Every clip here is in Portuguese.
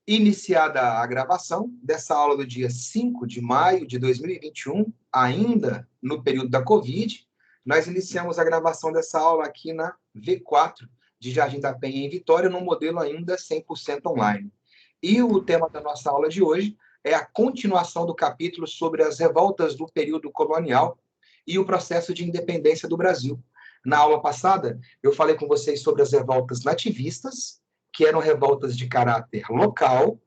Iniciada a gravação dessa aula do dia 5 de maio de 2021, ainda no período da Covid, nós iniciamos a gravação dessa aula aqui na V4 de Jardim da Penha, em Vitória, num modelo ainda 100% online. E o tema da nossa aula de hoje é a continuação do capítulo sobre as revoltas do período colonial e o processo de independência do Brasil. Na aula passada, eu falei com vocês sobre as revoltas nativistas, que eram revoltas de caráter local,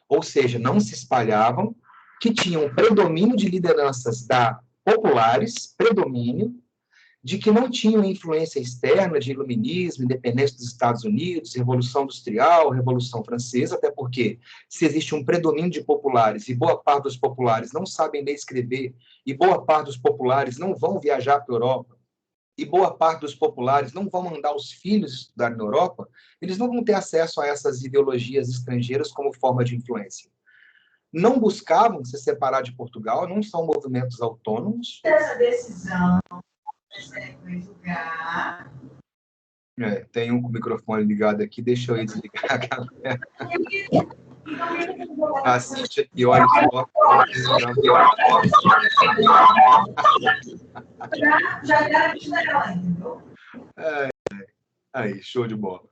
ou seja, não se espalhavam, que tinham predomínio de lideranças populares, predomínio, de que não tinham influência externa de iluminismo, independência dos Estados Unidos, Revolução Industrial, Revolução Francesa, até porque se existe um predomínio de populares e boa parte dos populares não sabem ler e escrever, e boa parte dos populares não vão viajar para a Europa, e boa parte dos populares não vão mandar os filhos estudar na Europa, eles não vão ter acesso a essas ideologias estrangeiras como forma de influência. Não buscavam se separar de Portugal, não são movimentos autônomos. Essa decisão vai julgar. Tem um com o microfone ligado aqui, deixa eu ir desligar a câmera. Assiste aqui, olha só. Já garantiu ela, entendeu? Aí, show de bola.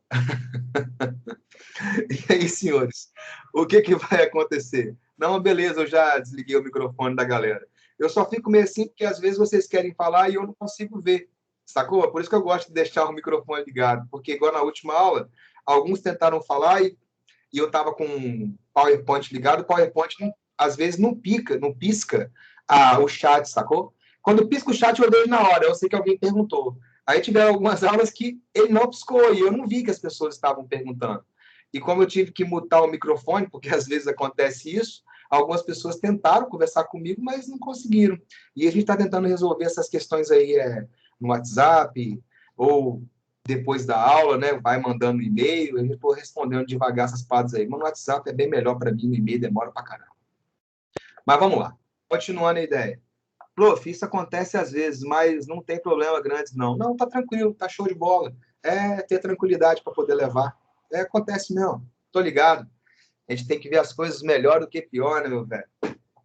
E aí, senhores, o que vai acontecer? Não, beleza, eu já desliguei o microfone da galera. Eu só fico meio assim porque às vezes vocês querem falar e eu não consigo ver, sacou? Por isso que eu gosto de deixar o microfone ligado, porque igual na última aula, alguns tentaram falar e eu estava com o PowerPoint ligado, o PowerPoint às vezes não pisca o chat, sacou? Quando pisca o chat eu vejo na hora, eu sei que alguém perguntou. Aí tiveram algumas aulas que ele não piscou e eu não vi que as pessoas estavam perguntando. E como eu tive que mutar o microfone, porque às vezes acontece isso, algumas pessoas tentaram conversar comigo, mas não conseguiram. E a gente está tentando resolver essas questões aí no WhatsApp, ou depois da aula, né? Vai mandando e-mail, eu estou respondendo devagar essas paradas aí. Mas no WhatsApp é bem melhor para mim, no e-mail demora para caramba. Mas vamos lá. Continuando a ideia. Prof, isso acontece às vezes, mas não tem problema grande, não. Não, tá tranquilo, tá show de bola. É ter tranquilidade para poder levar. Acontece mesmo. Tô ligado. A gente tem que ver as coisas melhor do que pior, né, meu velho?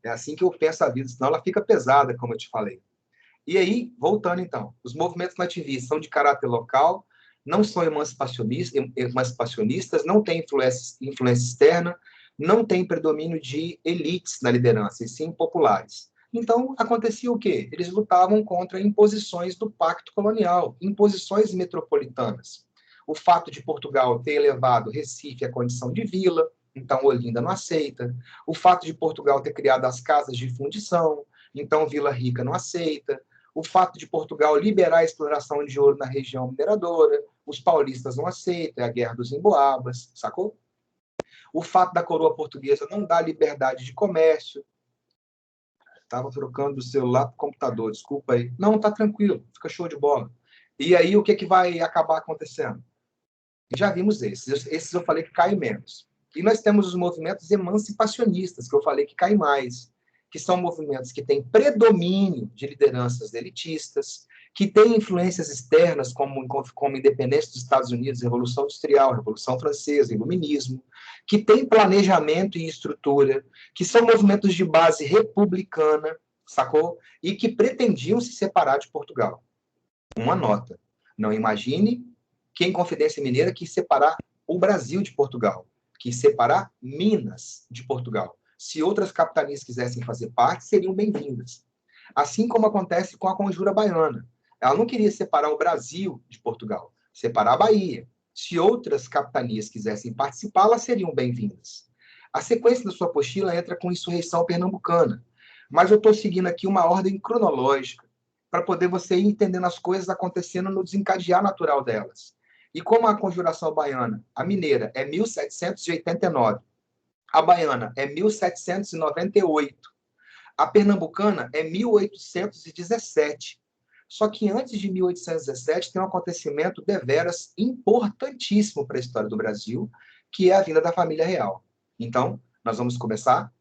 É assim que eu penso a vida, senão ela fica pesada, como eu te falei. E aí, voltando então, os movimentos nativistas são de caráter local, não são emancipacionistas, não têm influência externa, não têm predomínio de elites na liderança, e sim populares. Então, acontecia o quê? Eles lutavam contra imposições do pacto colonial, imposições metropolitanas. O fato de Portugal ter elevado Recife à condição de vila, então Olinda não aceita. O fato de Portugal ter criado as casas de fundição, então Vila Rica não aceita. O fato de Portugal liberar a exploração de ouro na região mineradora, os paulistas não aceitam, é a Guerra dos Emboabas, sacou? O fato da coroa portuguesa não dar liberdade de comércio. Estava trocando o celular para o computador, desculpa aí. Não, tá tranquilo, fica show de bola. E aí, o que vai acabar acontecendo? Já vimos esses eu falei que caem menos. E nós temos os movimentos emancipacionistas, que eu falei que caem mais, que são movimentos que têm predomínio de lideranças elitistas, que têm influências externas, como independência dos Estados Unidos, Revolução Industrial, Revolução Francesa, Iluminismo, que têm planejamento e estrutura, que são movimentos de base republicana, sacou? E que pretendiam se separar de Portugal. Uma nota. Não imagine que em Confidência Mineira quis separar o Brasil de Portugal, quis separar Minas de Portugal. Se outras capitanias quisessem fazer parte, seriam bem-vindas. Assim como acontece com a Conjura Baiana. Ela não queria separar o Brasil de Portugal, separar a Bahia. Se outras capitanias quisessem participar, elas seriam bem-vindas. A sequência da sua apostila entra com insurreição pernambucana, mas eu estou seguindo aqui uma ordem cronológica para poder você ir entendendo as coisas acontecendo no desencadear natural delas. E como a Conjuração Baiana, a mineira, é 1789, a baiana é 1798, a pernambucana é 1817. Só que antes de 1817 tem um acontecimento deveras importantíssimo para a história do Brasil, que é a vinda da família real. Então, nós vamos começar,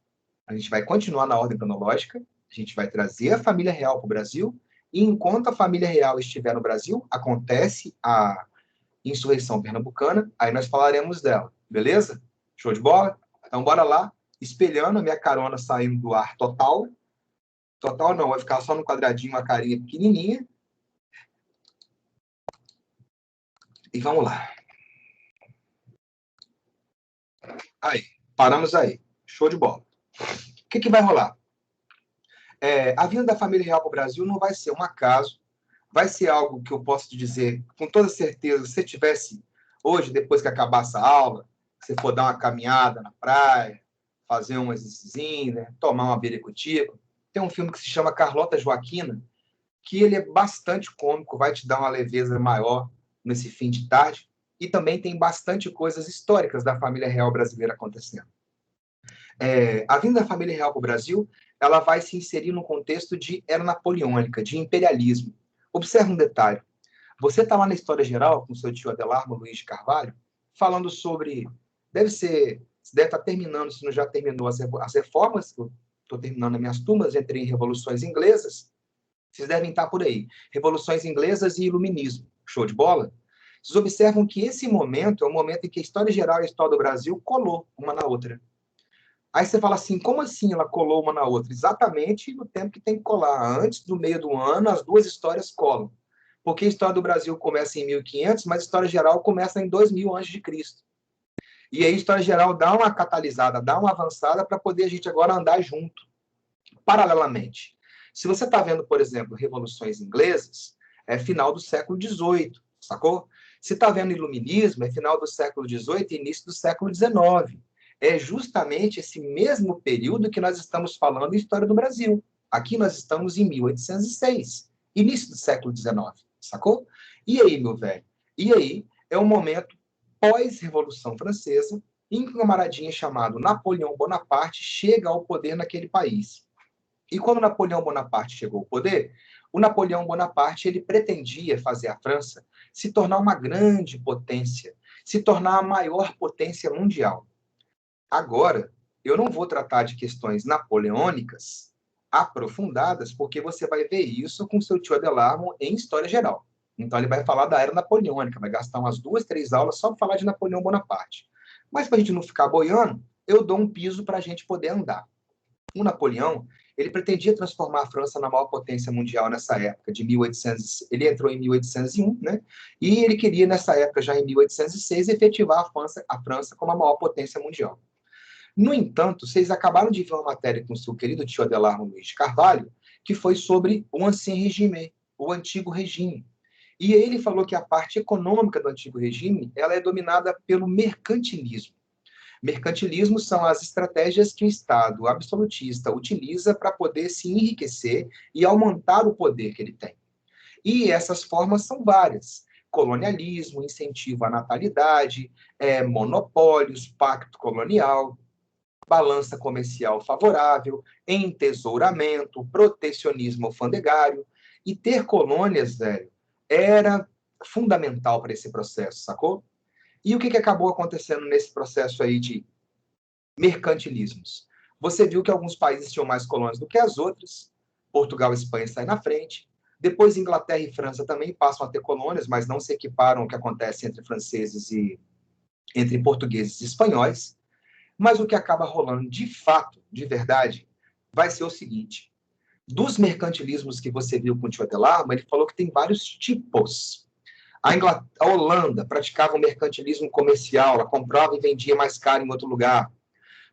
a gente vai continuar na ordem cronológica, a gente vai trazer a família real para o Brasil, e enquanto a família real estiver no Brasil, acontece a insurreição pernambucana, aí nós falaremos dela, beleza? Show de bola? Então, bora lá, espelhando a minha carona saindo do ar total. Total não, vai ficar só no quadradinho, uma carinha pequenininha. E vamos lá. Aí, paramos aí. Show de bola. O que vai rolar? A vinda da família real para o Brasil não vai ser um acaso, vai ser algo que eu posso te dizer com toda certeza, se você tivesse hoje, depois que acabasse a aula, se for dar uma caminhada na praia, fazer um exercício, né, tomar uma biricutico, tem um filme que se chama Carlota Joaquina, que ele é bastante cômico, vai te dar uma leveza maior nesse fim de tarde, e também tem bastante coisas históricas da família real brasileira acontecendo. A vinda da família real para o Brasil, ela vai se inserir no contexto de era napoleônica, de imperialismo. Observe um detalhe. Você está lá na História Geral, com seu tio Adelarmo Luiz de Carvalho, falando sobre... deve estar terminando, se não já terminou, as reformas, eu estou terminando as minhas turmas, entrei em revoluções inglesas, vocês devem estar por aí. Revoluções inglesas e iluminismo. Show de bola? Vocês observam que esse momento é o momento em que a História Geral e a História do Brasil colou uma na outra. Aí você fala assim, como assim ela colou uma na outra? Exatamente no tempo que tem que colar. Antes do meio do ano, as duas histórias colam. Porque a história do Brasil começa em 1500, mas a história geral começa em 2000 a.C. E aí a história geral dá uma catalisada, dá uma avançada para poder a gente agora andar junto, paralelamente. Se você está vendo, por exemplo, revoluções inglesas, é final do século XVIII, sacou? Se está vendo iluminismo, é final do século XVIII e início do século XIX. É justamente esse mesmo período que nós estamos falando em história do Brasil. Aqui nós estamos em 1806, início do século XIX, sacou? E aí, meu velho? E aí é um momento pós-Revolução Francesa, em que um camaradinha chamado Napoleão Bonaparte chega ao poder naquele país. E quando Napoleão Bonaparte chegou ao poder, o Napoleão Bonaparte ele pretendia fazer a França se tornar uma grande potência, se tornar a maior potência mundial. Agora, eu não vou tratar de questões napoleônicas aprofundadas, porque você vai ver isso com seu tio Adelarmo em História Geral. Então, ele vai falar da era napoleônica, vai gastar umas 2, 3 aulas só para falar de Napoleão Bonaparte. Mas, para a gente não ficar boiando, eu dou um piso para a gente poder andar. O Napoleão, ele pretendia transformar a França na maior potência mundial nessa época, de 1800, ele entrou em 1801, né? E ele queria, nessa época, já em 1806, efetivar a França como a maior potência mundial. No entanto, vocês acabaram de ver uma matéria com o seu querido tio Adelarmo Luiz de Carvalho, que foi sobre o Ancien Régime, o antigo regime. E ele falou que a parte econômica do antigo regime ela é dominada pelo mercantilismo. Mercantilismo são as estratégias que o Estado absolutista utiliza para poder se enriquecer e aumentar o poder que ele tem. E essas formas são várias. Colonialismo, incentivo à natalidade, monopólios, pacto colonial, balança comercial favorável, entesouramento, protecionismo alfandegário. E ter colônias, velho, era fundamental para esse processo, sacou? E o que acabou acontecendo nesse processo aí de mercantilismos? Você viu que alguns países tinham mais colônias do que as outras, Portugal e Espanha saem na frente, depois Inglaterra e França também passam a ter colônias, mas não se equiparam ao que acontece entre franceses e entre portugueses e espanhóis. Mas o que acaba rolando de fato, de verdade, vai ser o seguinte: dos mercantilismos que você viu com o tio Adelarmo, ele falou que tem vários tipos. A Holanda praticava um mercantilismo comercial, ela comprava e vendia mais caro em outro lugar.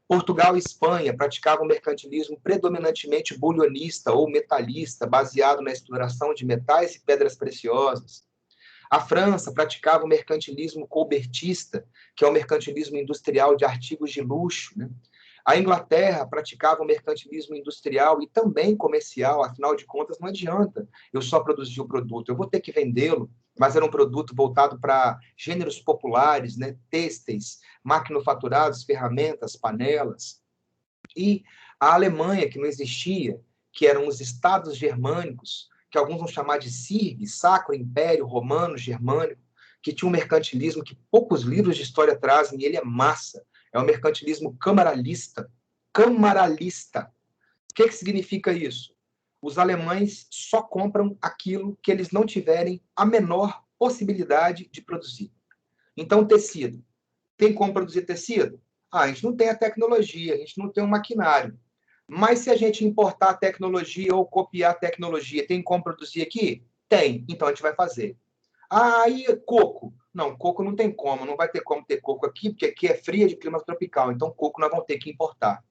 Portugal e Espanha praticavam um mercantilismo predominantemente bulionista ou metalista, baseado na exploração de metais e pedras preciosas. A França praticava o mercantilismo colbertista, que é o mercantilismo industrial de artigos de luxo, né? A Inglaterra praticava o mercantilismo industrial e também comercial, afinal de contas, não adianta eu só produzir o produto, eu vou ter que vendê-lo, mas era um produto voltado para gêneros populares, né? Têxteis, maquinofaturados, ferramentas, panelas. E a Alemanha, que não existia, que eram os estados germânicos, que alguns vão chamar de SIRG, Sacro Império Romano Germânico, que tinha um mercantilismo que poucos livros de história trazem, e ele é massa. É o mercantilismo camaralista. Camaralista. O que significa isso? Os alemães só compram aquilo que eles não tiverem a menor possibilidade de produzir. Então, tecido. Tem como produzir tecido? Ah, a gente não tem a tecnologia, a gente não tem um maquinário. Mas se a gente importar a tecnologia ou copiar a tecnologia, tem como produzir aqui? Tem, então a gente vai fazer. Ah, e coco? Não, coco não tem como, não vai ter como ter coco aqui, porque aqui é fria de clima tropical, então coco nós vamos ter que importar.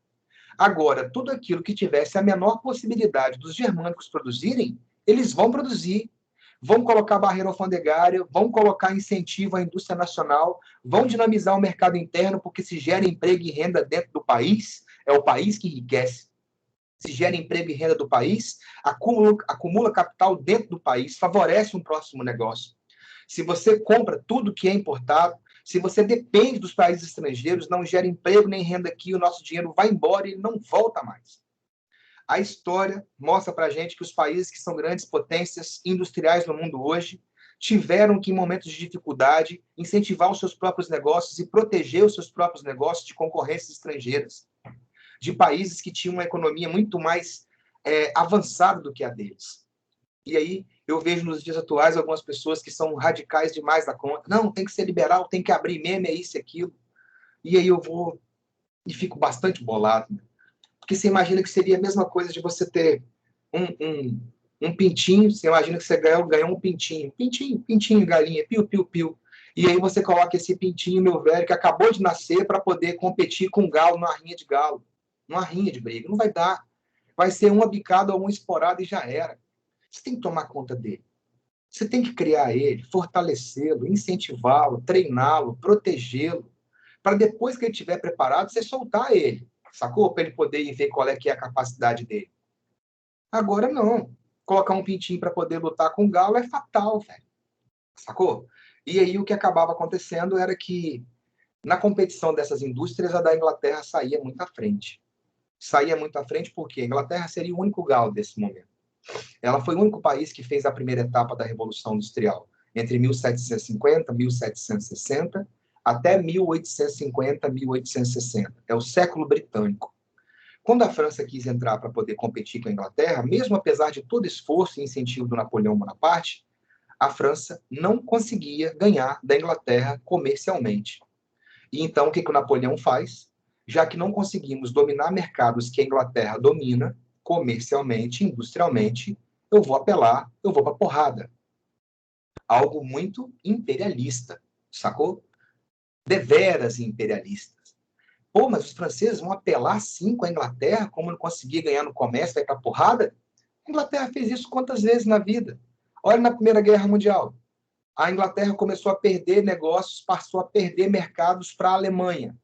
Agora, tudo aquilo que tivesse a menor possibilidade dos germânicos produzirem, eles vão produzir, vão colocar barreira alfandegária, vão colocar incentivo à indústria nacional, vão dinamizar o mercado interno, porque se gera emprego e renda dentro do país, é o país que enriquece. Se gera emprego e renda do país, acumula capital dentro do país, favorece um próximo negócio. Se você compra tudo que é importado, se você depende dos países estrangeiros, não gera emprego nem renda aqui, o nosso dinheiro vai embora e não volta mais. A história mostra para a gente que os países que são grandes potências industriais no mundo hoje tiveram que, em momentos de dificuldade, incentivar os seus próprios negócios e proteger os seus próprios negócios de concorrências estrangeiras, de países que tinham uma economia muito mais avançada do que a deles. E aí eu vejo nos dias atuais algumas pessoas que são radicais demais da conta. Não, tem que ser liberal, tem que abrir mesmo, é isso e aquilo. E aí eu vou e fico bastante bolado. Né? Porque você imagina que seria a mesma coisa de você ter um pintinho, você imagina que você ganhou um pintinho, galinha, piu, piu, piu. E aí você coloca esse pintinho, meu velho, que acabou de nascer para poder competir com um galo numa rinha de galo, numa rinha de briga. Não vai dar. Vai ser uma bicada ou uma esporada e já era. Você tem que tomar conta dele. Você tem que criar ele, fortalecê-lo, incentivá-lo, treiná-lo, protegê-lo, para depois que ele estiver preparado, você soltar ele, sacou? Para ele poder ver qual é que é a capacidade dele. Agora não. Colocar um pintinho para poder lutar com o galo é fatal, velho. Sacou? E aí o que acabava acontecendo era que, na competição dessas indústrias, a da Inglaterra saía muito à frente. Saía muito à frente porque a Inglaterra seria o único galo desse momento. Ela foi o único país que fez a primeira etapa da Revolução Industrial, entre 1750 e 1760, até 1850, 1860. É o século britânico. Quando a França quis entrar para poder competir com a Inglaterra, mesmo apesar de todo esforço e incentivo do Napoleão Bonaparte, a França não conseguia ganhar da Inglaterra comercialmente. E então, o que o Napoleão faz? Já que não conseguimos dominar mercados que a Inglaterra domina, comercialmente, industrialmente, eu vou apelar, eu vou para porrada. Algo muito imperialista, sacou? Deveras imperialistas. Pô, mas os franceses vão apelar sim com a Inglaterra, como não conseguir ganhar no comércio, vai para porrada? A Inglaterra fez isso quantas vezes na vida? Olha na Primeira Guerra Mundial. A Inglaterra começou a perder negócios, passou a perder mercados para a Alemanha.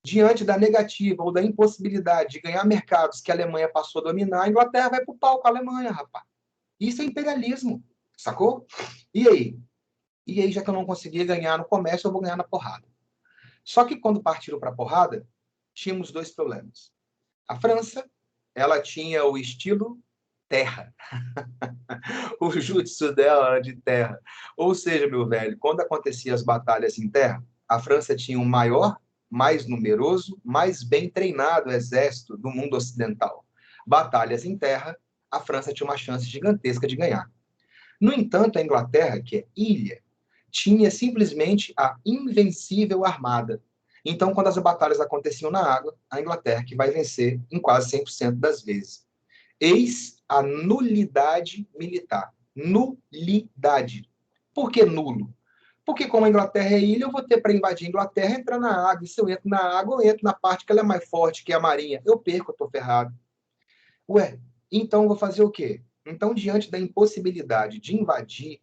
Diante da negativa ou da impossibilidade de ganhar mercados que a Alemanha passou a dominar, a Inglaterra vai para o pau com a Alemanha, rapaz. Isso é imperialismo, sacou? E aí? E aí, já que eu não conseguia ganhar no comércio, eu vou ganhar na porrada. Só que quando partiram para a porrada, tínhamos dois problemas. A França, ela tinha o estilo terra. O jutsu dela era de terra. Ou seja, meu velho, quando aconteciam as batalhas em terra, a França tinha o maior, mais numeroso, mais bem treinado exército do mundo ocidental. Batalhas em terra, a França tinha uma chance gigantesca de ganhar. No entanto, a Inglaterra, que é ilha, tinha simplesmente a invencível armada. Então, quando as batalhas aconteciam na água, a Inglaterra que vai vencer em quase 100% das vezes. Eis a nulidade militar. Nulidade. Por que nulo? Porque como a Inglaterra é ilha, eu vou ter para invadir a Inglaterra, entrar na água. E se eu entro na água, eu entro na parte que ela é mais forte, que é a marinha. Eu perco, eu estou ferrado. Ué, então eu vou fazer o quê? Então, diante da impossibilidade de invadir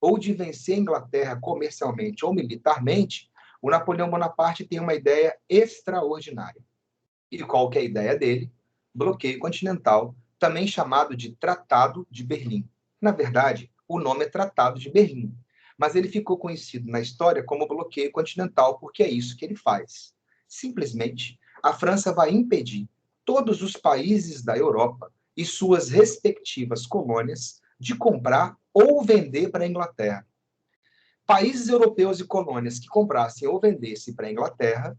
ou de vencer a Inglaterra comercialmente ou militarmente, o Napoleão Bonaparte tem uma ideia extraordinária. E qual que é a ideia dele? Bloqueio continental, também chamado de Tratado de Berlim. Na verdade, o nome é Tratado de Berlim, mas ele ficou conhecido na história como bloqueio continental porque é isso que ele faz. Simplesmente, a França vai impedir todos os países da Europa e suas respectivas colônias de comprar ou vender para a Inglaterra. Países europeus e colônias que comprassem ou vendessem para a Inglaterra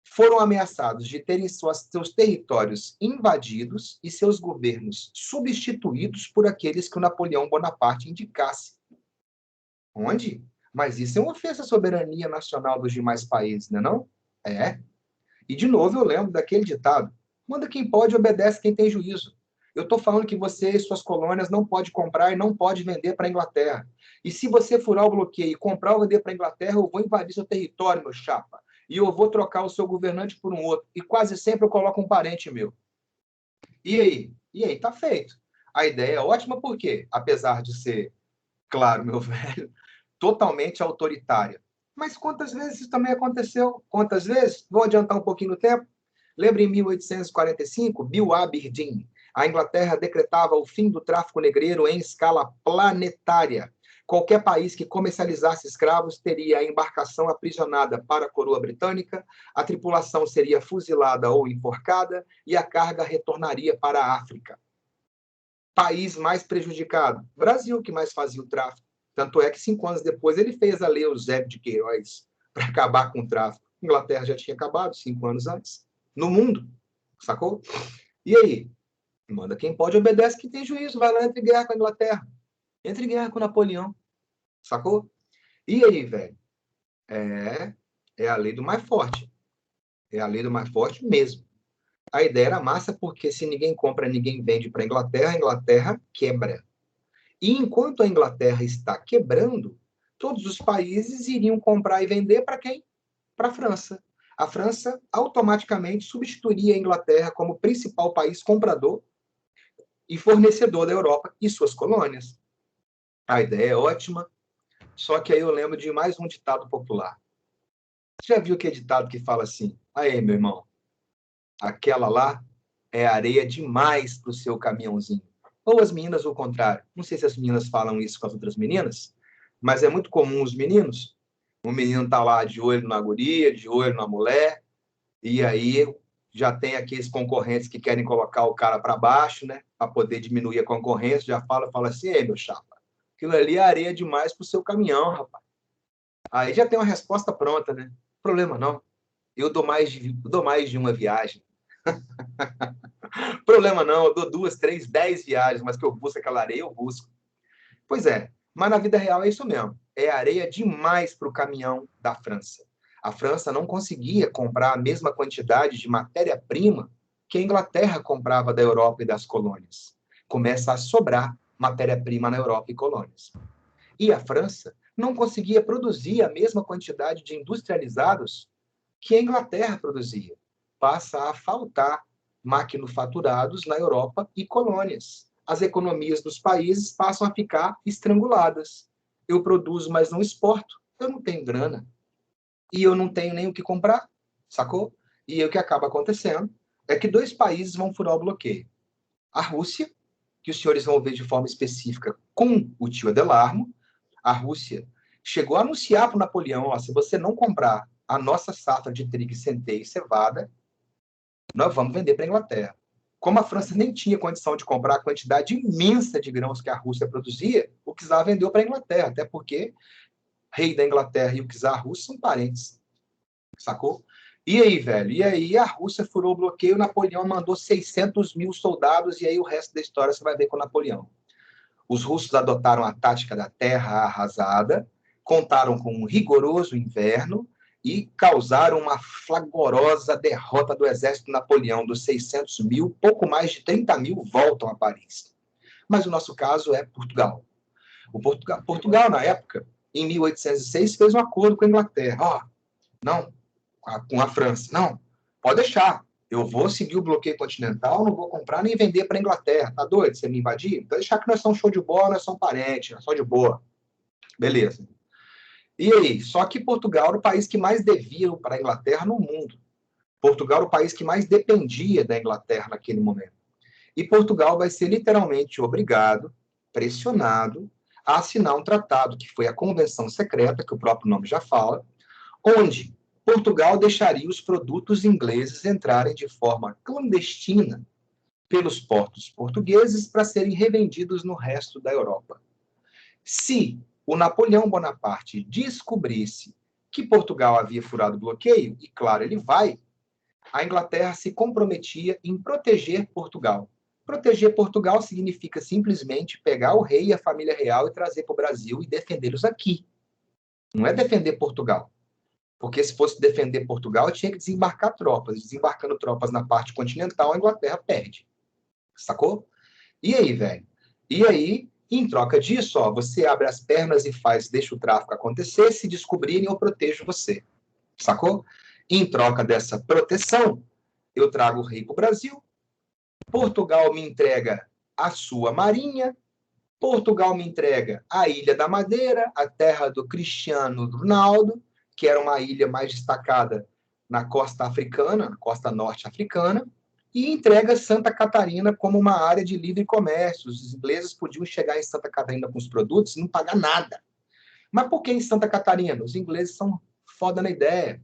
foram ameaçados de terem seus territórios invadidos e seus governos substituídos por aqueles que o Napoleão Bonaparte indicasse. Onde? Mas isso é uma ofensa à soberania nacional dos demais países, não é não? É. E, de novo, eu lembro daquele ditado: manda quem pode, obedece quem tem juízo. Eu estou falando que você e suas colônias não pode comprar e não pode vender para a Inglaterra. E se você furar o bloqueio e comprar ou vender para a Inglaterra, eu vou invadir seu território, meu chapa. E eu vou trocar o seu governante por um outro. E quase sempre eu coloco um parente meu. E aí? E aí, tá feito. A ideia é ótima porque, apesar de ser, claro, meu velho, totalmente autoritária. Mas quantas vezes isso também aconteceu? Quantas vezes? Vou adiantar um pouquinho no tempo. Lembra em 1845, Bill Aberdeen, a Inglaterra decretava o fim do tráfico negreiro em escala planetária. Qualquer país que comercializasse escravos teria a embarcação aprisionada para a coroa britânica, a tripulação seria fuzilada ou enforcada e a carga retornaria para a África. País mais prejudicado? Brasil, que mais fazia o tráfico. Tanto é que 5 anos depois ele fez a lei Eusébio de Queiroz para acabar com o tráfico. A Inglaterra já tinha acabado 5 anos antes. No mundo, sacou? E aí? Manda quem pode, obedece quem tem juízo. Vai lá, entre guerra com a Inglaterra. Entre guerra com Napoleão. Sacou? E aí, velho? É a lei do mais forte. É a lei do mais forte mesmo. A ideia era massa porque se ninguém compra, ninguém vende para a Inglaterra quebra. E enquanto a Inglaterra está quebrando, todos os países iriam comprar e vender para quem? Para a França. A França automaticamente substituiria a Inglaterra como principal país comprador e fornecedor da Europa e suas colônias. A ideia é ótima, só que aí eu lembro de mais um ditado popular. Você já viu aquele ditado que fala assim: aí, meu irmão, aquela lá é areia demais para o seu caminhãozinho. Ou as meninas, o contrário. Não sei se as meninas falam isso com as outras meninas, mas é muito comum os meninos. O menino tá lá de olho na guria, de olho na mulher, e aí já tem aqueles concorrentes que querem colocar o cara para baixo, né? Para poder diminuir a concorrência, já fala assim: ei, meu chapa, aquilo ali é areia demais para o seu caminhão, rapaz. Aí já tem uma resposta pronta, né? Problema não. Eu dou mais de uma viagem. Problema não, eu dou 2, 3, 10 viagens, mas que eu busco aquela areia, eu busco. Pois é, mas na vida real é isso mesmo. É areia demais para o caminhão da França. A França não conseguia comprar a mesma quantidade de matéria-prima que a Inglaterra comprava da Europa e das colônias. Começa a sobrar matéria-prima na Europa e colônias. E a França não conseguia produzir a mesma quantidade de industrializados que a Inglaterra produzia. Passa a faltar maquinofaturados na Europa e colônias. As economias dos países passam a ficar estranguladas. Eu produzo, mas não exporto. Eu não tenho grana. E eu não tenho nem o que comprar, sacou? E aí o que acaba acontecendo é que 2 países vão furar o bloqueio. A Rússia, que os senhores vão ver de forma específica com o tio Adelarmo, a Rússia chegou a anunciar para o Napoleão: ó, se você não comprar a nossa safra de trigo, centeio e cevada, nós vamos vender para a Inglaterra. Como a França nem tinha condição de comprar a quantidade imensa de grãos que a Rússia produzia, o czar vendeu para a Inglaterra, até porque rei da Inglaterra e o czar russo são parentes, sacou? E aí, velho? E aí a Rússia furou o bloqueio, Napoleão mandou 600 mil soldados, e aí o resto da história você vai ver com Napoleão. Os russos adotaram a tática da terra arrasada, contaram com um rigoroso inverno e causaram uma flagorosa derrota do exército Napoleão. Dos 600 mil, pouco mais de 30 mil voltam a Paris. Mas o nosso caso é Portugal. Portugal, na época, em 1806, fez um acordo com a Inglaterra. Ó, não, com a França. Não, pode deixar. Eu vou seguir o bloqueio continental, não vou comprar nem vender para a Inglaterra. Tá doido? Você me invadir? Então deixar que nós somos show de bola, nós somos parentes, nós somos de boa. Beleza. E aí? Só que Portugal era o país que mais devia para a Inglaterra no mundo. Portugal era o país que mais dependia da Inglaterra naquele momento. E Portugal vai ser literalmente obrigado, pressionado, a assinar um tratado, que foi a Convenção Secreta, que o próprio nome já fala, onde Portugal deixaria os produtos ingleses entrarem de forma clandestina pelos portos portugueses para serem revendidos no resto da Europa. Se o Napoleão Bonaparte descobrisse que Portugal havia furado o bloqueio, e claro, ele vai, a Inglaterra se comprometia em proteger Portugal. Proteger Portugal significa simplesmente pegar o rei e a família real e trazer para o Brasil e defendê-los aqui. Não é defender Portugal. Porque se fosse defender Portugal, tinha que desembarcar tropas. Desembarcando tropas na parte continental, a Inglaterra perde. Sacou? E aí, velho? E aí, em troca disso, ó, você abre as pernas e deixa o tráfico acontecer. Se descobrirem, eu protejo você. Sacou? Em troca dessa proteção, eu trago o rei para o Brasil. Portugal me entrega a sua marinha. Portugal me entrega a Ilha da Madeira, a terra do Cristiano Ronaldo, que era uma ilha mais destacada na costa africana, na costa norte africana, e entrega Santa Catarina como uma área de livre comércio. Os ingleses podiam chegar em Santa Catarina com os produtos e não pagar nada. Mas por que em Santa Catarina? Os ingleses são foda na ideia.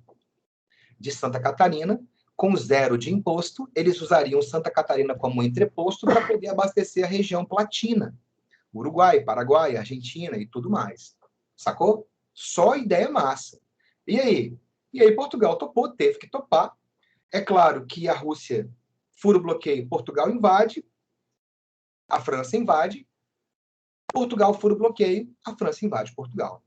De Santa Catarina, com zero de imposto, eles usariam Santa Catarina como entreposto para poder abastecer a região platina. Uruguai, Paraguai, Argentina e tudo mais. Sacou? Só ideia massa. E aí? E aí Portugal topou, teve que topar. É claro que a Rússia fura o bloqueio, Portugal invade, a França invade, Portugal fura o bloqueio, a França invade Portugal.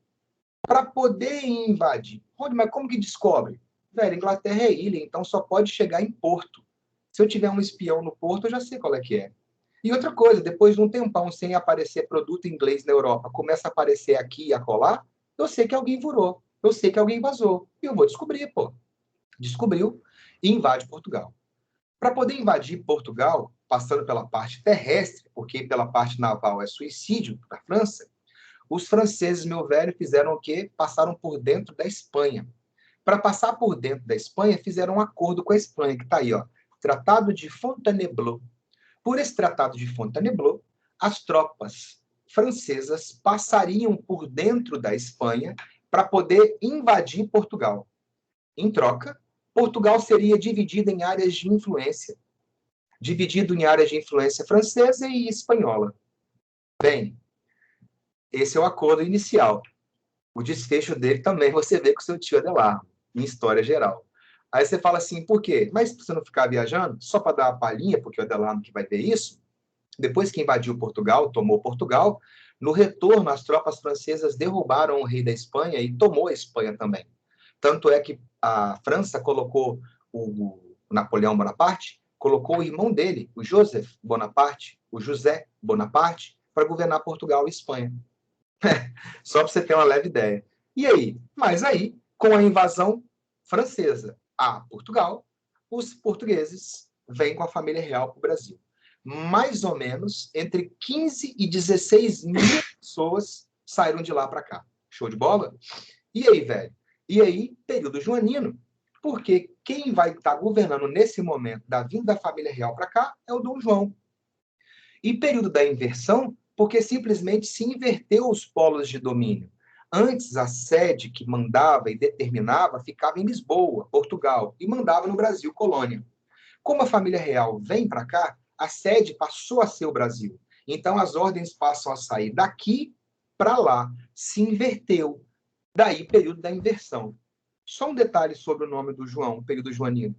Para poder invadir. Mas como que descobre? Velho, Inglaterra é ilha, então só pode chegar em Porto. Se eu tiver um espião no Porto, eu já sei qual é que é. E outra coisa, depois de um tempão sem aparecer produto inglês na Europa, começa a aparecer aqui e acolá, eu sei que alguém furou, eu sei que alguém vazou. E eu vou descobrir, pô. Descobriu e invade Portugal. Para poder invadir Portugal, passando pela parte terrestre, porque pela parte naval é suicídio para a França, os franceses, meu velho, fizeram o quê? Passaram por dentro da Espanha. Para passar por dentro da Espanha, fizeram um acordo com a Espanha, que está aí, ó, Tratado de Fontainebleau. Por esse Tratado de Fontainebleau, as tropas francesas passariam por dentro da Espanha para poder invadir Portugal. Em troca, Portugal seria dividido em áreas de influência. Dividido em áreas de influência francesa e espanhola. Bem, esse é o acordo inicial. O desfecho dele também você vê com o seu tio Adelardo, em história geral. Aí você fala assim, por quê? Mas se você não ficar viajando, só para dar a palhinha, porque o Adelardo que vai ver isso, depois que invadiu Portugal, tomou Portugal, no retorno as tropas francesas derrubaram o rei da Espanha e tomou a Espanha também. Tanto é que a França colocou o Napoleão Bonaparte, colocou o irmão dele, o Joseph Bonaparte, o José Bonaparte, para governar Portugal e Espanha. Só para você ter uma leve ideia. E aí? Mas aí, com a invasão francesa a Portugal, os portugueses vêm com a família real para o Brasil. Mais ou menos entre 15 e 16 mil pessoas saíram de lá para cá. Show de bola? E aí, velho? E aí, período joanino. Porque quem vai estar governando nesse momento da vinda da família real para cá é o Dom João. E período da inversão, porque simplesmente se inverteu os polos de domínio. Antes, a sede que mandava e determinava ficava em Lisboa, Portugal, e mandava no Brasil, colônia. Como a família real vem para cá, a sede passou a ser o Brasil. Então, as ordens passam a sair daqui para lá. Se inverteu. Daí, período da inversão. Só um detalhe sobre o nome do João, período joanino.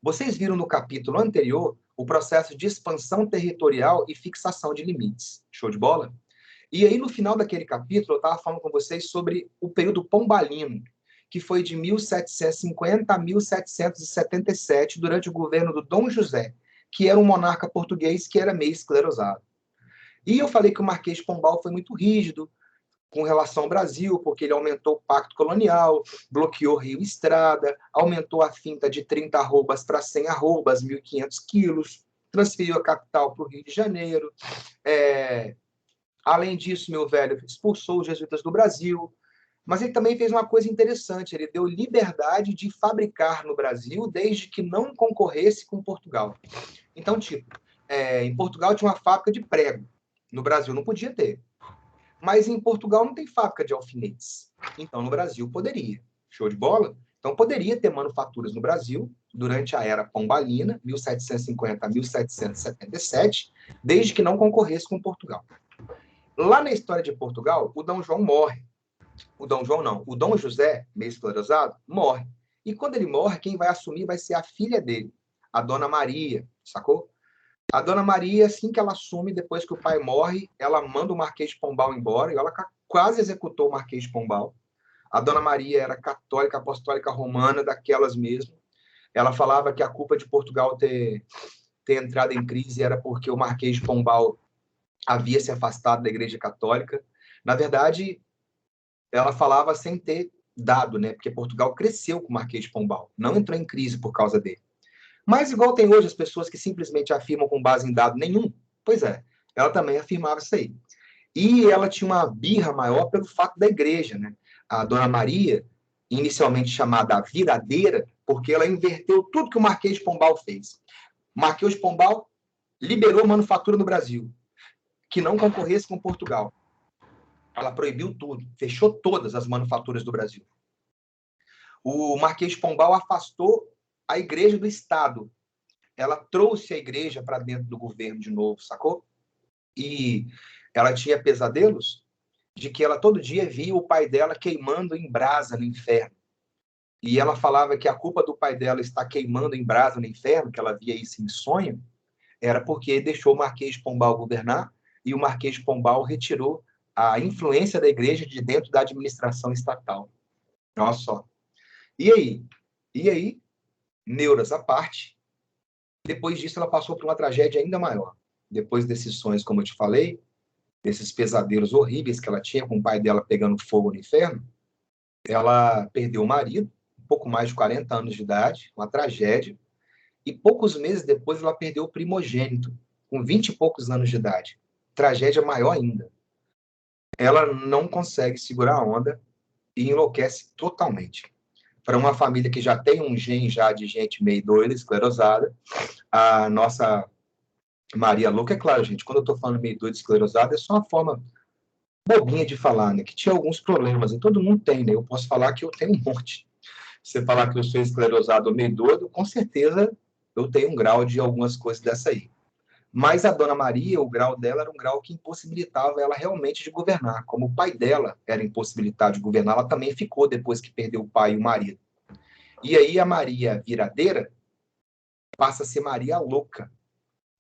Vocês viram no capítulo anterior o processo de expansão territorial e fixação de limites. Show de bola? E aí, no final daquele capítulo, eu estava falando com vocês sobre o período pombalino, que foi de 1750 a 1777, durante o governo do Dom José, que era um monarca português que era meio esclerosado. E eu falei que o Marquês de Pombal foi muito rígido com relação ao Brasil, porque ele aumentou o pacto colonial, bloqueou Rio Estrada, aumentou a finta de 30 arrobas para 100 arrobas, 1.500 quilos, transferiu a capital para o Rio de Janeiro. Além disso, meu velho, expulsou os jesuítas do Brasil, mas ele também fez uma coisa interessante, ele deu liberdade de fabricar no Brasil, desde que não concorresse com Portugal. Então, tipo, em Portugal tinha uma fábrica de prego, no Brasil não podia ter. Mas em Portugal não tem fábrica de alfinetes. Então, no Brasil, poderia. Show de bola? Então, poderia ter manufaturas no Brasil durante a era pombalina, 1750 a 1777, desde que não concorresse com Portugal. Lá na história de Portugal, o Dom João morre. O Dom João não. O Dom José, meio esclerosado, morre. E quando ele morre, quem vai assumir vai ser a filha dele, a Dona Maria, sacou? A Dona Maria, assim que ela assume, depois que o pai morre, ela manda o Marquês de Pombal embora, e ela quase executou o Marquês de Pombal. A Dona Maria era católica, apostólica romana, daquelas mesmo. Ela falava que a culpa de Portugal ter entrado em crise era porque o Marquês de Pombal havia se afastado da Igreja Católica. Na verdade, ela falava sem ter dado, né? Porque Portugal cresceu com o Marquês de Pombal, não entrou em crise por causa dele. Mas igual tem hoje as pessoas que simplesmente afirmam com base em dado nenhum. Pois é, ela também afirmava isso aí. E ela tinha uma birra maior pelo fato da igreja, né? A Dona Maria, inicialmente chamada a viradeira, porque ela inverteu tudo que o Marquês de Pombal fez. O Marquês de Pombal liberou manufatura no Brasil, que não concorresse com Portugal. Ela proibiu tudo, fechou todas as manufaturas do Brasil. O Marquês de Pombal afastou a igreja do Estado. Ela trouxe a igreja para dentro do governo de novo, sacou? E ela tinha pesadelos de que ela todo dia via o pai dela queimando em brasa no inferno. E ela falava que a culpa do pai dela estar queimando em brasa no inferno, que ela via isso em sonho, era porque deixou o Marquês de Pombal governar e o Marquês de Pombal retirou a influência da igreja de dentro da administração estatal. Olha só. E aí? E aí, neuras à parte, depois disso ela passou por uma tragédia ainda maior. Depois desses sonhos, como eu te falei, desses pesadelos horríveis que ela tinha com o pai dela pegando fogo no inferno, ela perdeu o marido, um pouco mais de 40 anos de idade, uma tragédia, e poucos meses depois ela perdeu o primogênito, com 20 e poucos anos de idade. Tragédia maior ainda. Ela não consegue segurar a onda e enlouquece totalmente. Para uma família que já tem um gene já de gente meio doida, esclerosada, a nossa Maria Louca, é claro, gente, quando eu estou falando meio doida, esclerosada, é só uma forma bobinha de falar, né? Que tinha alguns problemas, e todo mundo tem, né? Eu posso falar que eu tenho um monte. Se você falar que eu sou esclerosado ou meio doido, com certeza eu tenho um grau de algumas coisas dessa aí. Mas a Dona Maria, o grau dela era um grau que impossibilitava ela realmente de governar. Como o pai dela era impossibilitado de governar, ela também ficou depois que perdeu o pai e o marido. E aí a Maria Viradeira passa a ser Maria Louca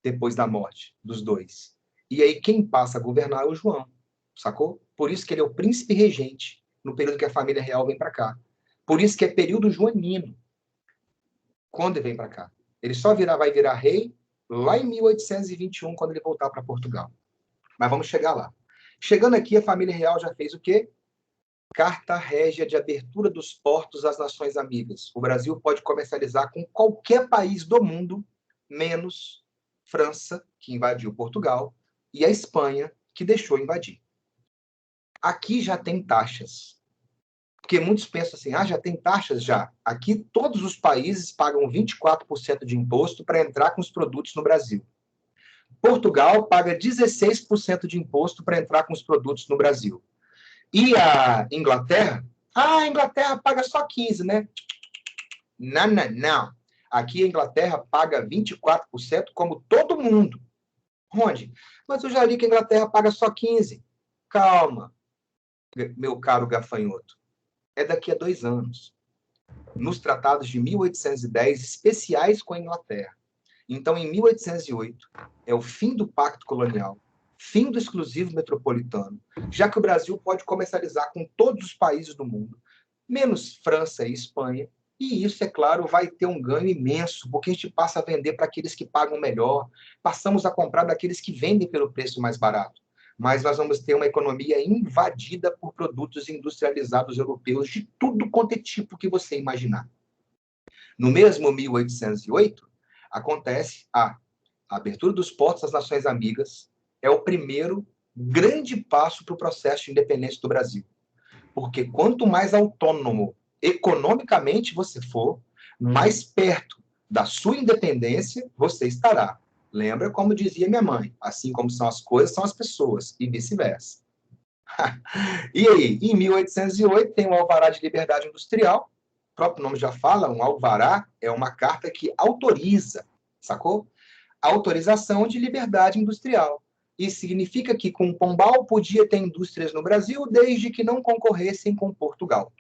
depois da morte dos dois. E aí quem passa a governar é o João, sacou? Por isso que ele é o príncipe regente no período que a família real vem para cá. Por isso que é período joanino quando ele vem para cá. Ele só vai virar rei lá em 1821, quando ele voltar para Portugal. Mas vamos chegar lá. Chegando aqui, a família real já fez o quê? Carta régia de abertura dos portos às nações amigas. O Brasil pode comercializar com qualquer país do mundo, menos França, que invadiu Portugal, e a Espanha, que deixou invadir. Aqui já tem taxas. Porque muitos pensam assim, já tem taxas já. Aqui todos os países pagam 24% de imposto para entrar com os produtos no Brasil. Portugal paga 16% de imposto para entrar com os produtos no Brasil. E a Inglaterra? A Inglaterra paga só 15%, né? Não, não, não. Aqui a Inglaterra paga 24%, como todo mundo. Onde? Mas eu já li que a Inglaterra paga só 15%. Calma, meu caro gafanhoto. É daqui a 2 anos. Nos tratados de 1810, especiais com a Inglaterra. Então, em 1808, é o fim do pacto colonial, fim do exclusivo metropolitano, já que o Brasil pode comercializar com todos os países do mundo, menos França e Espanha, e isso, é claro, vai ter um ganho imenso, porque a gente passa a vender para aqueles que pagam melhor, passamos a comprar daqueles que vendem pelo preço mais barato. Mas nós vamos ter uma economia invadida por produtos industrializados europeus de tudo quanto é tipo que você imaginar. No mesmo 1808, acontece a abertura dos portos às nações amigas, é o primeiro grande passo para o processo de independência do Brasil. Porque quanto mais autônomo economicamente você for, mais perto da sua independência você estará. Lembra como dizia minha mãe, assim como são as coisas, são as pessoas, e vice-versa. E aí, em 1808, tem o Alvará de Liberdade Industrial, o próprio nome já fala, um alvará é uma carta que autoriza, sacou? Autorização de liberdade industrial. Isso significa que com Pombal podia ter indústrias no Brasil desde que não concorressem com Portugal.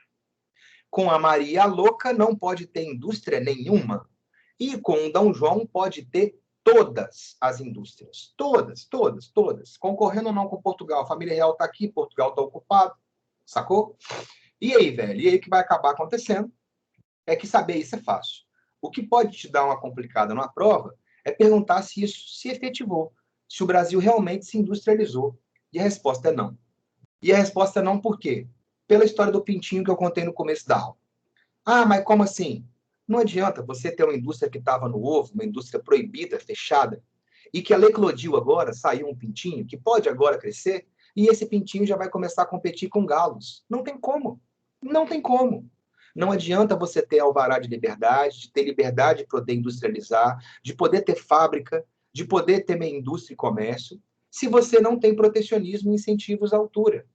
Com a Maria Louca não pode ter indústria nenhuma. E com o Dom João pode ter todas as indústrias. Todas, todas, todas. Concorrendo ou não com Portugal. A família real está aqui, Portugal está ocupado. Sacou? E aí, velho? E aí o que vai acabar acontecendo é que saber isso é fácil. O que pode te dar uma complicada numa prova é perguntar se isso se efetivou, se o Brasil realmente se industrializou. E a resposta é não. E a resposta é não por quê? Pela história do pintinho que eu contei no começo da aula. Ah, mas como assim? Não adianta você ter uma indústria que estava no ovo, uma indústria proibida, fechada, e que ela eclodiu agora, saiu um pintinho, que pode agora crescer, e esse pintinho já vai começar a competir com galos. Não tem como. Não tem como. Não adianta você ter alvará de liberdade, de ter liberdade de poder industrializar, de poder ter fábrica, de poder ter meia indústria e comércio, se você não tem protecionismo e incentivos à altura.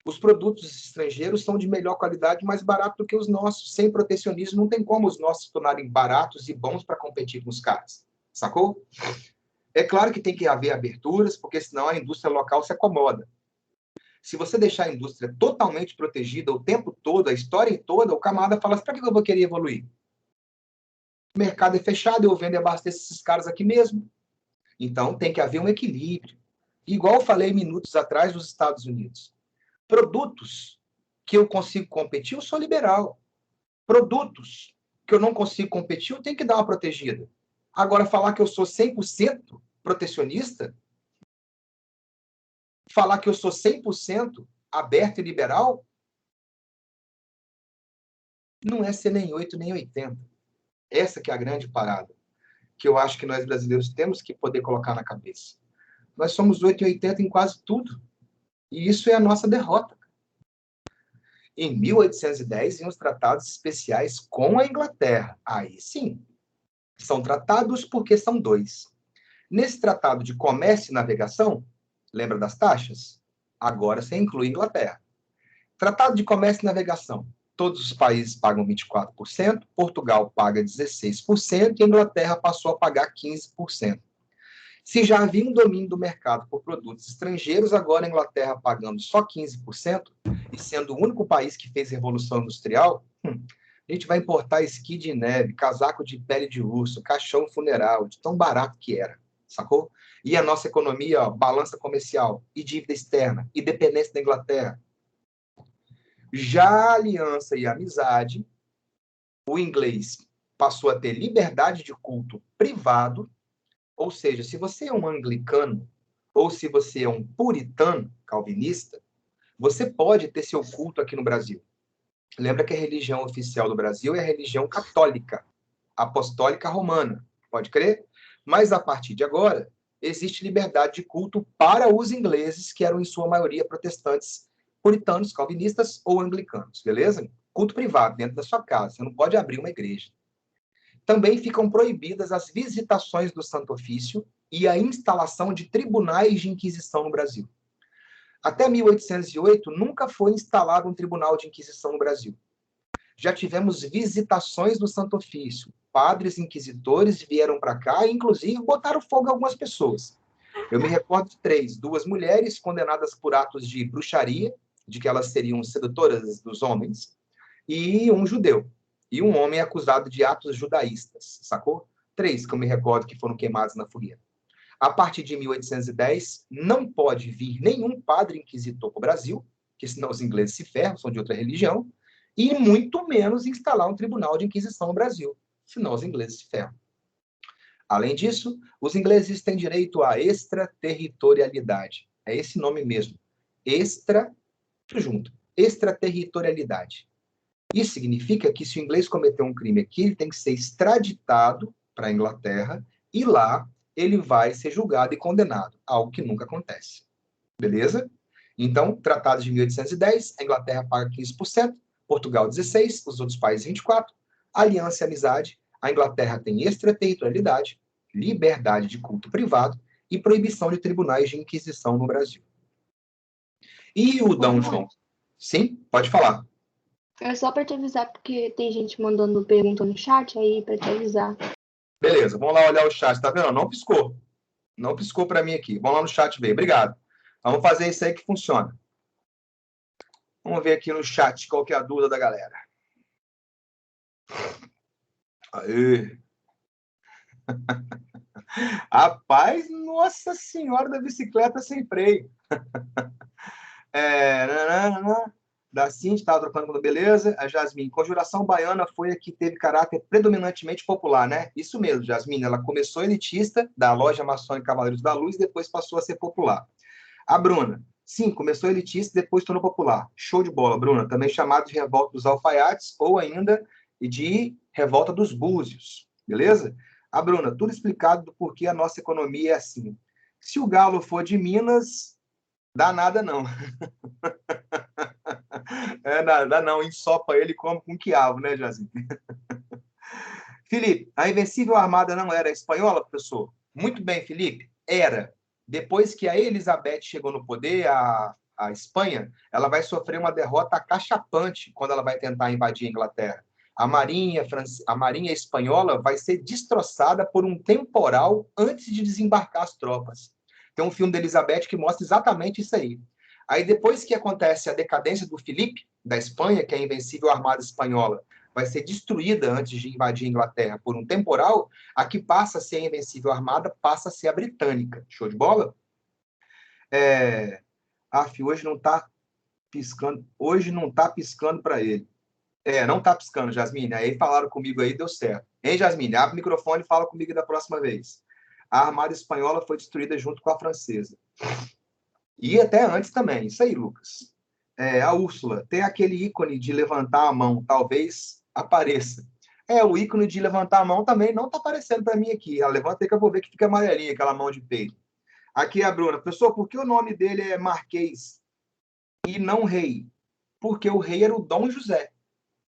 Os produtos estrangeiros são de melhor qualidade, mais barato do que os nossos. Sem protecionismo, não tem como os nossos se tornarem baratos e bons para competir com os caras. Sacou? É claro que tem que haver aberturas, porque senão a indústria local se acomoda. Se você deixar a indústria totalmente protegida o tempo todo, a história toda, o camarada fala assim, para que eu vou querer evoluir? O mercado é fechado, eu vendo e abasteço esses caras aqui mesmo. Então, tem que haver um equilíbrio. Igual eu falei minutos atrás dos Estados Unidos. Produtos que eu consigo competir, eu sou liberal. Produtos que eu não consigo competir, eu tenho que dar uma protegida. Agora, falar que eu sou 100% protecionista, falar que eu sou 100% aberto e liberal, não é ser nem 8 nem 80. Essa que é a grande parada, que eu acho que nós brasileiros temos que poder colocar na cabeça. Nós somos 8 e 80 em quase tudo. E isso é a nossa derrota. Em 1810, vinham os tratados especiais com a Inglaterra. Aí sim, são tratados porque são dois. Nesse tratado de comércio e navegação, lembra das taxas? Agora você inclui a Inglaterra. Tratado de comércio e navegação. Todos os países pagam 24%, Portugal paga 16% e a Inglaterra passou a pagar 15%. Se já havia um domínio do mercado por produtos estrangeiros, agora a Inglaterra pagando só 15% e sendo o único país que fez revolução industrial, a gente vai importar esqui de neve, casaco de pele de urso, caixão funeral, de tão barato que era, sacou? E a nossa economia, ó, balança comercial e dívida externa e dependência da Inglaterra. Já a aliança e a amizade, o inglês passou a ter liberdade de culto privado, ou seja, se você é um anglicano ou se você é um puritano, calvinista, você pode ter seu culto aqui no Brasil. Lembra que a religião oficial do Brasil é a religião católica, apostólica romana, pode crer? Mas a partir de agora, existe liberdade de culto para os ingleses, que eram em sua maioria protestantes, puritanos, calvinistas ou anglicanos, beleza? Culto privado, dentro da sua casa, você não pode abrir uma igreja. Também ficam proibidas as visitações do Santo Ofício e a instalação de tribunais de inquisição no Brasil. Até 1808, nunca foi instalado um tribunal de inquisição no Brasil. Já tivemos visitações do Santo Ofício. Padres inquisitores vieram para cá e, inclusive, botaram fogo em algumas pessoas. Eu me recordo de 3. 2 mulheres condenadas por atos de bruxaria, de que elas seriam sedutoras dos homens, e um judeu. E um homem acusado de atos judaístas, sacou? 3 que eu me recordo que foram queimados na fogueira. A partir de 1810, não pode vir nenhum padre inquisitor para o Brasil, que senão os ingleses se ferram, são de outra religião, e muito menos instalar um tribunal de inquisição no Brasil, senão os ingleses se ferram. Além disso, os ingleses têm direito à extraterritorialidade. É esse nome mesmo. Extraterritorialidade. Isso significa que se o inglês cometer um crime aqui, ele tem que ser extraditado para a Inglaterra e lá ele vai ser julgado e condenado, algo que nunca acontece. Beleza? Então, tratado de 1810, a Inglaterra paga 15%, Portugal 16%, os outros países 24%, aliança e amizade, a Inglaterra tem extraterritorialidade, liberdade de culto privado e proibição de tribunais de inquisição no Brasil. E o Dom João? Sim, pode falar. É só para te avisar, porque tem gente mandando pergunta no chat, aí para te avisar. Beleza, vamos lá olhar o chat, tá vendo? Não piscou. Não piscou para mim aqui. Vamos lá no chat ver. Obrigado. Vamos fazer isso aí que funciona. Vamos ver aqui no chat qual que é a dúvida da galera. Aê. Rapaz, nossa senhora da bicicleta sem freio. Da Cintia, estava trocando com beleza. A Jasmine, Conjuração Baiana foi a que teve caráter predominantemente popular, né? Isso mesmo, Jasmine. Ela começou elitista, da loja maçônica Cavaleiros da Luz, depois passou a ser popular. A Bruna, sim, começou elitista, depois tornou popular. Show de bola, Bruna. Também chamado de Revolta dos Alfaiates, ou ainda de Revolta dos Búzios. Beleza? A Bruna, tudo explicado do porquê a nossa economia é assim. Se o galo for de Minas, dá nada não. Dá não, ensopa ele como com quiabo, né, Jazinho? Felipe, a Invencível Armada não era espanhola, professor? Muito bem, Felipe, era. Depois que a Elizabeth chegou no poder, a Espanha, ela vai sofrer uma derrota acachapante quando ela vai tentar invadir a Inglaterra. A marinha espanhola vai ser destroçada por um temporal antes de desembarcar as tropas. Tem um filme da Elizabeth que mostra exatamente isso aí. Aí, depois que acontece a decadência do Filipe, da Espanha, que é a Invencível Armada Espanhola, vai ser destruída antes de invadir a Inglaterra por um temporal, a que passa a ser a Invencível Armada passa a ser a britânica. Show de bola? Hoje não está piscando. Hoje não está piscando para ele. Não está piscando, Jasmine. Aí falaram comigo aí, deu certo. Hein, Jasmine? Abre o microfone e fala comigo da próxima vez. A Armada Espanhola foi destruída junto com a francesa. E até antes também. Isso aí, Lucas. A Úrsula, tem aquele ícone de levantar a mão, talvez apareça. O ícone de levantar a mão também não está aparecendo para mim aqui. Levanta aí que eu vou ver que fica amarelinha, aquela mão de peito. Aqui é a Bruna. Pessoal, por que o nome dele é Marquês e não rei? Porque o rei era o Dom José.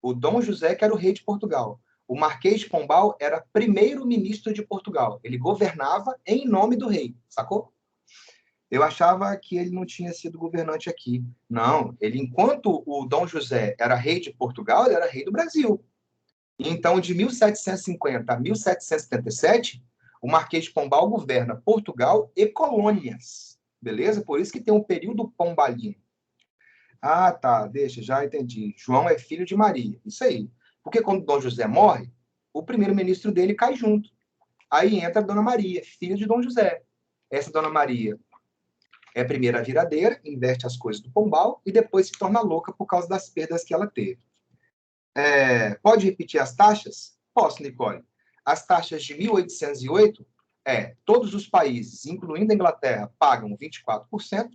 O Dom José que era o rei de Portugal. O Marquês de Pombal era primeiro-ministro de Portugal. Ele governava em nome do rei, sacou? Eu achava que ele não tinha sido governante aqui. Não, ele, enquanto o Dom José era rei de Portugal, ele era rei do Brasil. Então, de 1750 a 1777, o Marquês de Pombal governa Portugal e colônias. Beleza? Por isso que tem um período pombalino. Ah, tá, deixa, já entendi. João é filho de Maria. Isso aí. Porque quando Dom José morre, o primeiro-ministro dele cai junto. Aí entra a Dona Maria, filha de Dom José. Essa Dona Maria é a primeira viradeira, inverte as coisas do Pombal e depois se torna louca por causa das perdas que ela teve. Pode repetir as taxas? Posso, Nicole. As taxas de 1808 todos os países, incluindo a Inglaterra, pagam 24%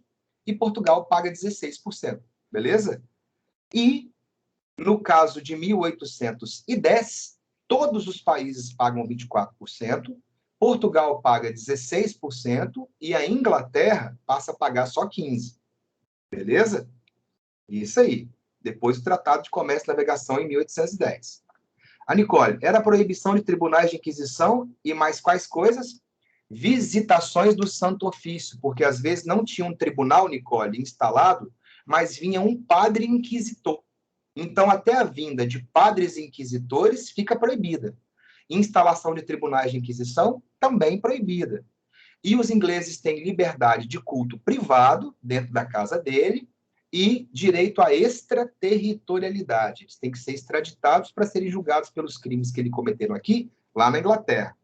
e Portugal paga 16%. Beleza? E, no caso de 1810, todos os países pagam 24%, Portugal paga 16% e a Inglaterra passa a pagar só 15%. Beleza? Isso aí. Depois do Tratado de Comércio e Navegação em 1810. A Nicole, era a proibição de tribunais de inquisição e mais quais coisas? Visitações do Santo Ofício, porque às vezes não tinha um tribunal, Nicole, instalado, mas vinha um padre inquisitor. Então, até a vinda de padres inquisitores fica proibida. Instalação de tribunais de inquisição também proibida. E os ingleses têm liberdade de culto privado dentro da casa dele e direito à extraterritorialidade. Eles têm que ser extraditados para serem julgados pelos crimes que eles cometeram aqui, lá na Inglaterra.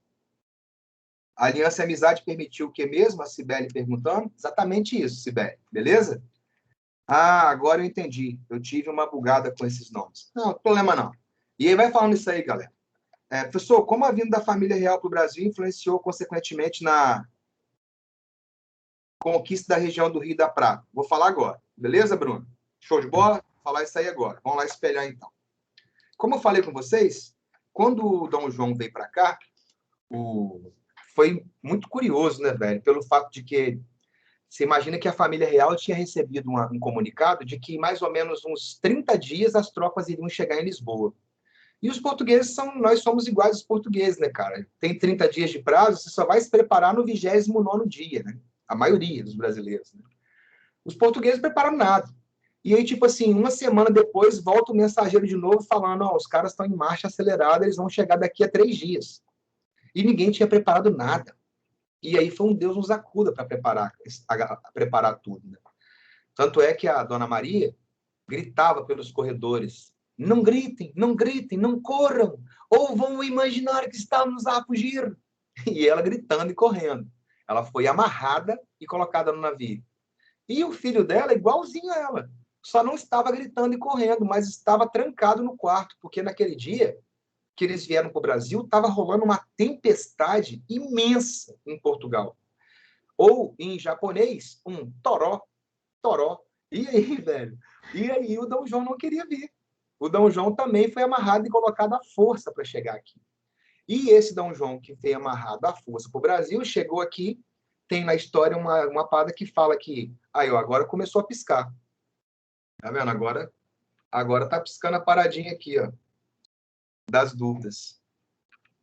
A aliança e amizade permitiu o que mesmo? A Cibele perguntando. Exatamente isso, Cibele. Beleza? Agora eu entendi. Eu tive uma bugada com esses nomes. Não, problema não. E aí vai falando isso aí, galera. Professor, como a vinda da família real para o Brasil influenciou, consequentemente, na conquista da região do Rio da Prata? Vou falar agora. Beleza, Bruno? Show de bola? Vou falar isso aí agora. Vamos lá espelhar, então. Como eu falei com vocês, quando o Dom João veio para cá, foi muito curioso, né, velho? Pelo fato de que você imagina que a família real tinha recebido um comunicado de que mais ou menos uns 30 dias as tropas iriam chegar em Lisboa. E os portugueses nós somos iguais aos portugueses, né, cara? Tem 30 dias de prazo, você só vai se preparar no 29º dia, né? A maioria dos brasileiros, né? Os portugueses não prepararam nada. E aí, tipo assim, uma semana depois, volta o mensageiro de novo falando, os caras estão em marcha acelerada, eles vão chegar daqui a 3 dias. E ninguém tinha preparado nada. E aí foi um Deus nos acuda para preparar tudo, né? Tanto é que a Dona Maria gritava pelos corredores, não gritem, não corram, ou vão imaginar que estamos a fugir. E ela gritando e correndo. Ela foi amarrada e colocada no navio. E o filho dela, igualzinho a ela, Só não estava gritando e correndo, mas estava trancado no quarto, porque naquele dia que eles vieram para o Brasil, estava rolando uma tempestade imensa em Portugal. Ou, em japonês, um toró, toró. E aí, velho? E aí o Dom João não queria vir. O Dom João também foi amarrado e colocado à força para chegar aqui. E esse Dom João que foi amarrado à força para o Brasil, chegou aqui, tem na história uma parada que fala que, aí, ó, agora começou a piscar. Tá vendo? Agora tá piscando a paradinha aqui, ó, das dúvidas.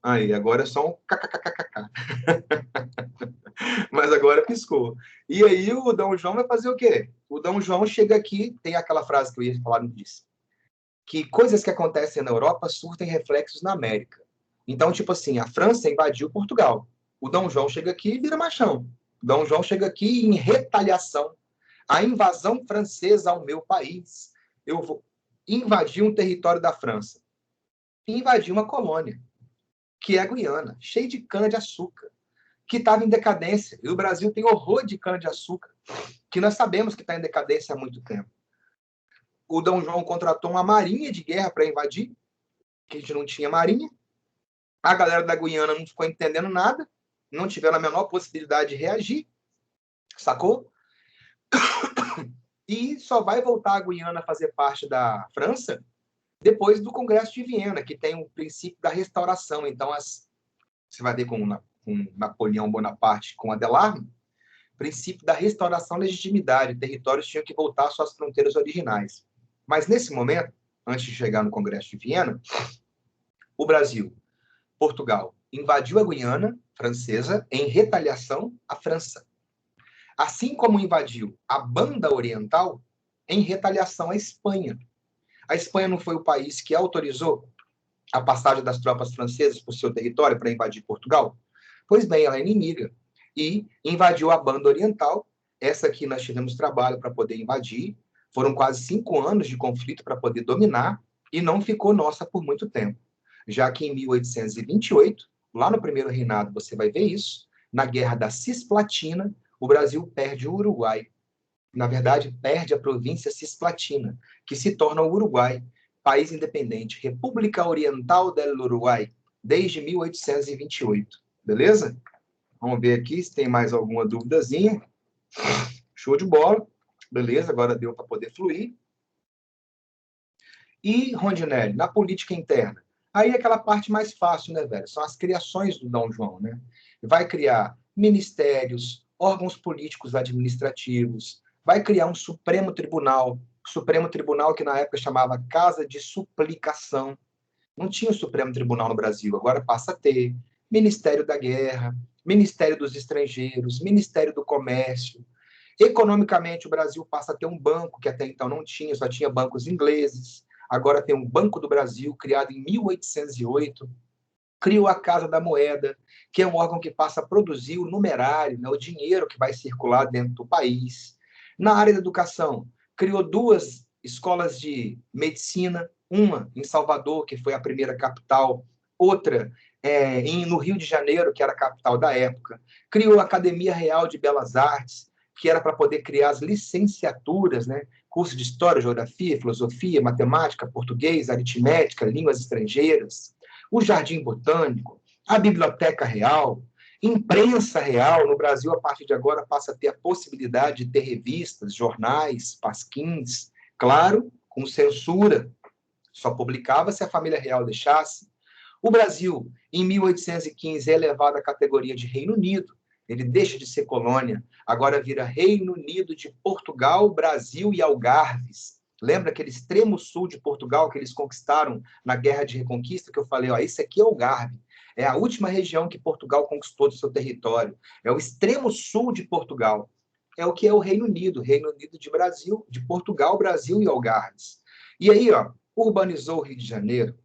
Aí, agora é só um kkkk. Mas agora piscou. E aí o Dom João vai fazer o quê? O Dom João chega aqui, tem aquela frase que eu ia falar no início, que coisas que acontecem na Europa surtem reflexos na América. Então, tipo assim, a França invadiu Portugal. O Dom João chega aqui e vira machão. O Dom João chega aqui em retaliação à invasão francesa ao meu país. Eu vou invadir um território da França. Invadir uma colônia, que é a Guiana, cheia de cana-de-açúcar, que estava em decadência. E o Brasil tem horror de cana-de-açúcar, que nós sabemos que está em decadência há muito tempo. O Dom João contratou uma marinha de guerra para invadir, que a gente não tinha marinha. A galera da Guiana não ficou entendendo nada, não tiveram a menor possibilidade de reagir, sacou? E só vai voltar a Guiana a fazer parte da França depois do Congresso de Viena, que tem o princípio da restauração. Então, você vai ver com Napoleão Bonaparte, com Adelarme, princípio da restauração da legitimidade. Territórios tinham que voltar às suas fronteiras originais. Mas, nesse momento, antes de chegar no Congresso de Viena, o Brasil, Portugal, invadiu a Guiana francesa em retaliação à França. Assim como invadiu a Banda Oriental em retaliação à Espanha. A Espanha não foi o país que autorizou a passagem das tropas francesas por seu território para invadir Portugal? Pois bem, ela é inimiga. E invadiu a Banda Oriental. Essa aqui nós tivemos trabalho para poder invadir. Foram quase 5 anos de conflito para poder dominar e não ficou nossa por muito tempo. Já que em 1828, lá no primeiro reinado, você vai ver isso, na Guerra da Cisplatina, o Brasil perde o Uruguai. Na verdade, perde a província Cisplatina, que se torna o Uruguai, país independente, República Oriental del Uruguai, desde 1828. Beleza? Vamos ver aqui se tem mais alguma duvidazinha. Show de bola. Beleza, agora deu para poder fluir. E, Rondinelli, na política interna? Aí é aquela parte mais fácil, né, velho? São as criações do Dom João, né? Vai criar ministérios, órgãos políticos administrativos, vai criar um Supremo Tribunal que na época chamava Casa de Suplicação. Não tinha o Supremo Tribunal no Brasil, agora passa a ter. Ministério da Guerra, Ministério dos Estrangeiros, Ministério do Comércio. Economicamente, o Brasil passa a ter um banco, que até então não tinha, só tinha bancos ingleses. Agora tem um Banco do Brasil, criado em 1808. Criou a Casa da Moeda, que é um órgão que passa a produzir o numerário, né, o dinheiro que vai circular dentro do país. Na área da educação, criou 2 escolas de medicina, uma em Salvador, que foi a primeira capital, outra no Rio de Janeiro, que era a capital da época. Criou a Academia Real de Belas Artes, que era para poder criar as licenciaturas, né? Curso de História, Geografia, Filosofia, Matemática, Português, Aritmética, Línguas Estrangeiras, o Jardim Botânico, a Biblioteca Real, imprensa real. No Brasil, a partir de agora, passa a ter a possibilidade de ter revistas, jornais, pasquins, claro, com censura. Só publicava se a família real deixasse. O Brasil, em 1815, é elevado à categoria de Reino Unido. Ele deixa de ser colônia, agora vira Reino Unido de Portugal, Brasil e Algarves. Lembra aquele extremo sul de Portugal que eles conquistaram na Guerra de Reconquista, que eu falei, ó, esse aqui é o Algarve. É a última região que Portugal conquistou do seu território. É o extremo sul de Portugal. É o que é o Reino Unido de Brasil, de Portugal, Brasil e Algarves. E aí, ó, urbanizou o Rio de Janeiro,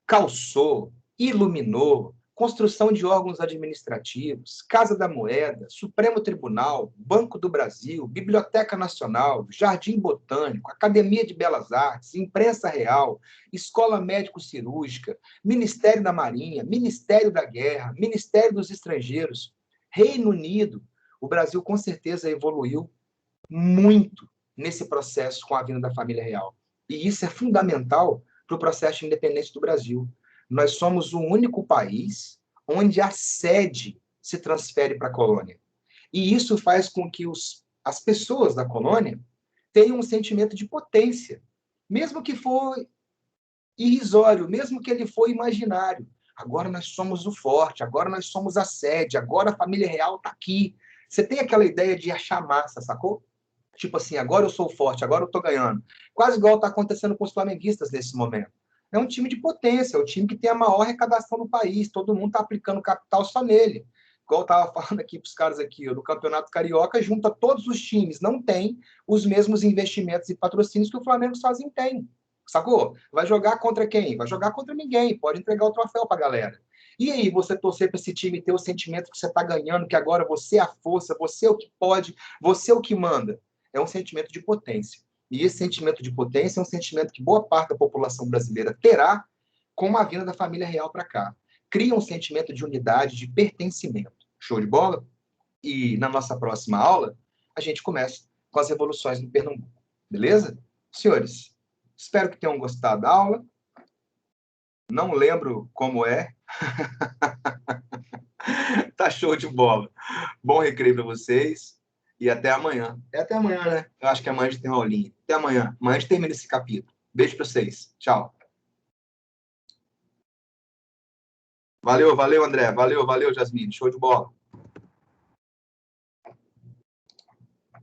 calçou, iluminou, construção de órgãos administrativos, Casa da Moeda, Supremo Tribunal, Banco do Brasil, Biblioteca Nacional, Jardim Botânico, Academia de Belas Artes, Imprensa Real, Escola Médico-Cirúrgica, Ministério da Marinha, Ministério da Guerra, Ministério dos Estrangeiros, Reino Unido. O Brasil, com certeza, evoluiu muito nesse processo com a vinda da família real. E isso é fundamental para o processo de independência do Brasil. Nós somos o único país onde a sede se transfere para a colônia. E isso faz com que as pessoas da colônia tenham um sentimento de potência, mesmo que for irrisório, mesmo que ele for imaginário. Agora nós somos o forte, agora nós somos a sede, agora a família real está aqui. Você tem aquela ideia de achar massa, sacou? Tipo assim, agora eu sou forte, agora eu estou ganhando. Quase igual está acontecendo com os flamenguistas nesse momento. É um time de potência, é o time que tem a maior arrecadação no país, todo mundo está aplicando capital só nele. Igual eu estava falando aqui para os caras aqui, do Campeonato Carioca, junta todos os times, não tem os mesmos investimentos e patrocínios que o Flamengo sozinho tem. Sacou? Vai jogar contra quem? Vai jogar contra ninguém, pode entregar o troféu para a galera. E aí, você torcer para esse time ter o sentimento que você está ganhando, que agora você é a força, você é o que pode, você é o que manda. É um sentimento de potência. E esse sentimento de potência é um sentimento que boa parte da população brasileira terá com a vinda da família real para cá. Cria um sentimento de unidade, de pertencimento. Show de bola? E na nossa próxima aula, a gente começa com as revoluções no Pernambuco. Beleza? Senhores, espero que tenham gostado da aula. Não lembro como é. Tá show de bola. Bom recreio para vocês. E até amanhã. É até amanhã, né? Eu acho que amanhã a gente tem uma aulinha. Até amanhã. Amanhã a gente termina esse capítulo. Beijo para vocês. Tchau. Valeu, André. Valeu, Jasmine. Show de bola.